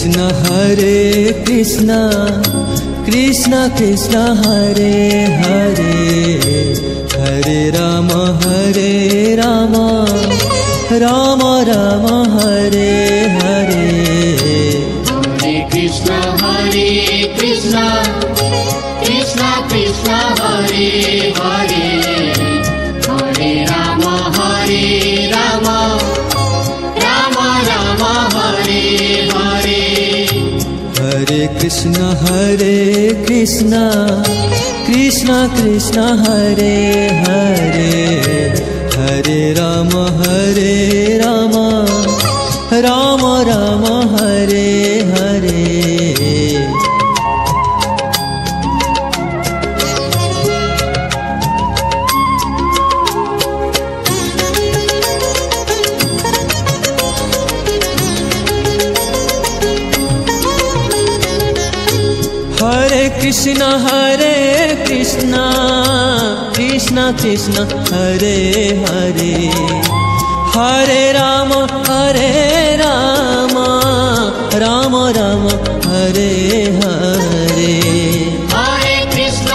Krishna Krishna Krishna Hare Hare Hare Ram Ram Ram Hare Hare. Hare Krishna Krishna Krishna Hare Hare Hare Ram Ram Ram Hare Hare. Hare Krishna Krishna Krishna Hare Hare Hare Ram Ram Ram Hare Hare. Hare Krishna Krishna Krishna Hare Hare Hare Ram Ram Ram Hare Hare. Hare Krishna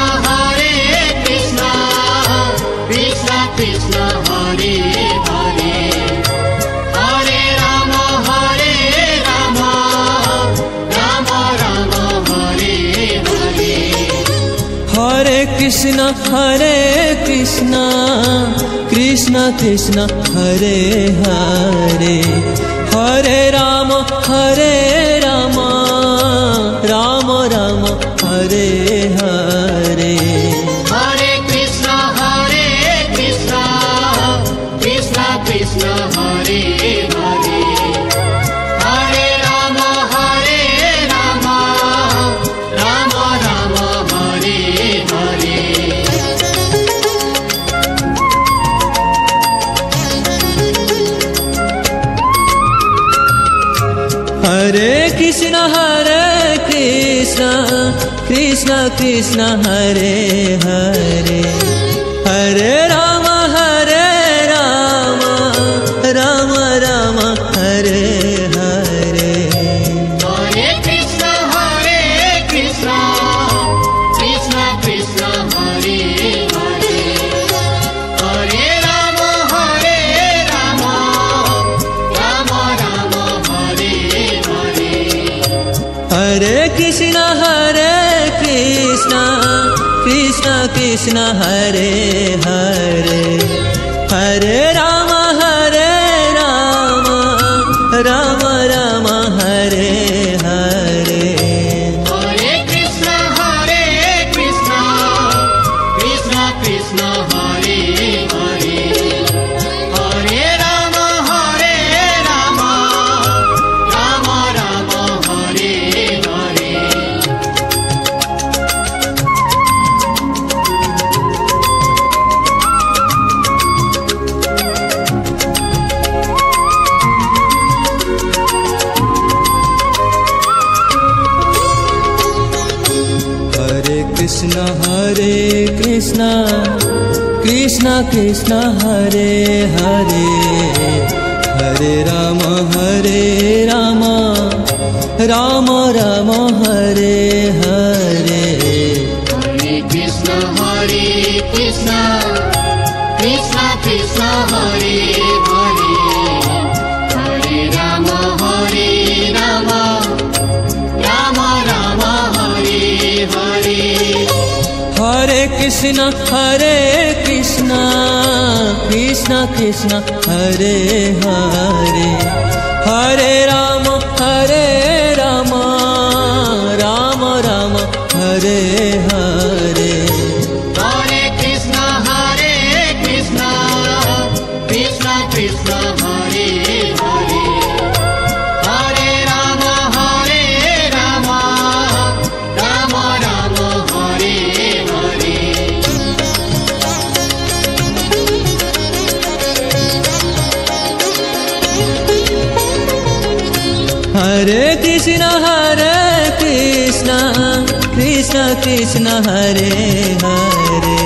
Krishna Krishna Hare Hare Hare Ram Ram Hare Hare. Hare Krishna Krishna Krishna Hare Hare Hare Ram Ram Hare Hare. Hare Krishna Krishna Hare Hare Hare Ram Ram Hare Hare. Hare Krishna Krishna Hare Hare Hare Ram Ram Hare Hare. Hare Krishna Krishna Hare Hare Hare Ram Ram Hare Hare. Hare Krishna Krishna Hare Hare Hare Ram Ram Hare Hare. Hare Krishna Krishna Hare Hare Hare Ram Ram Hare Hare. Krishna Krishna Hare Hare Hare Ram Ram Hare Hare. Hare Krishna Krishna Hare Hare Hare Ram Ram Hare Hare. Hare Krishna Krishna Hare Hare Hare Ram Ram Hare Hare. Hare Krishna Krishna Hare Hare Hare Ram Ram Hare Hare. Hare Krishna Krishna Hare Hare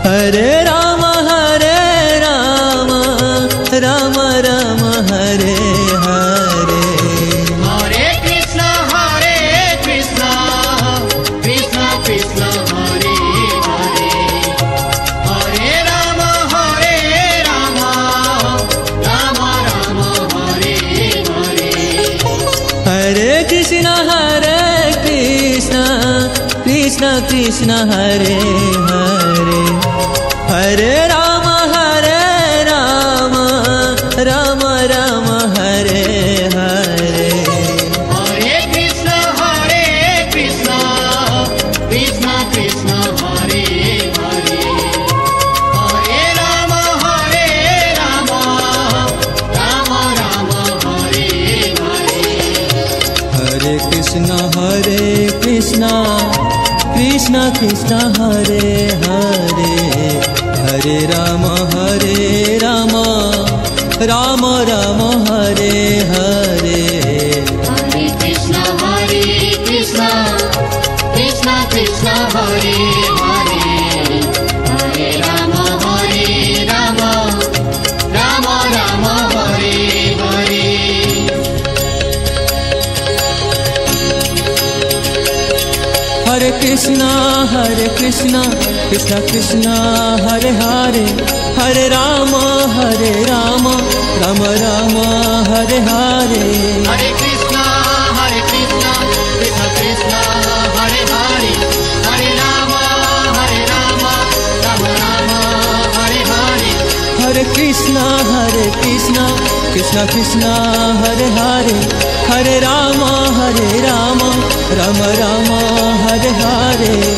Hare Ram Ram Hare Hare. Hare Krishna Krishna Krishna Hare Hare Hare Ram Ram Ram Hare Hare Hare Krishna Krishna Krishna Hare Hare Hare Ram Ram Ram Hare Hare Hare Krishna Krishna Krishna Hare Hare Hare Ram Ram Ram Hare Hare Hare Krishna Krishna Krishna Hare Hare Hare Ram Ram Ram Hare Hare Hare Krishna Krishna Krishna Hare Hare Hare Ram Ram Ram Hare Hare Hare Krishna Krishna Krishna Hare Hare Hare Ram Ram Ram Hare Hare Hare Krishna Krishna Krishna Hare Hare Hare Ram Ram Ram Hare Hare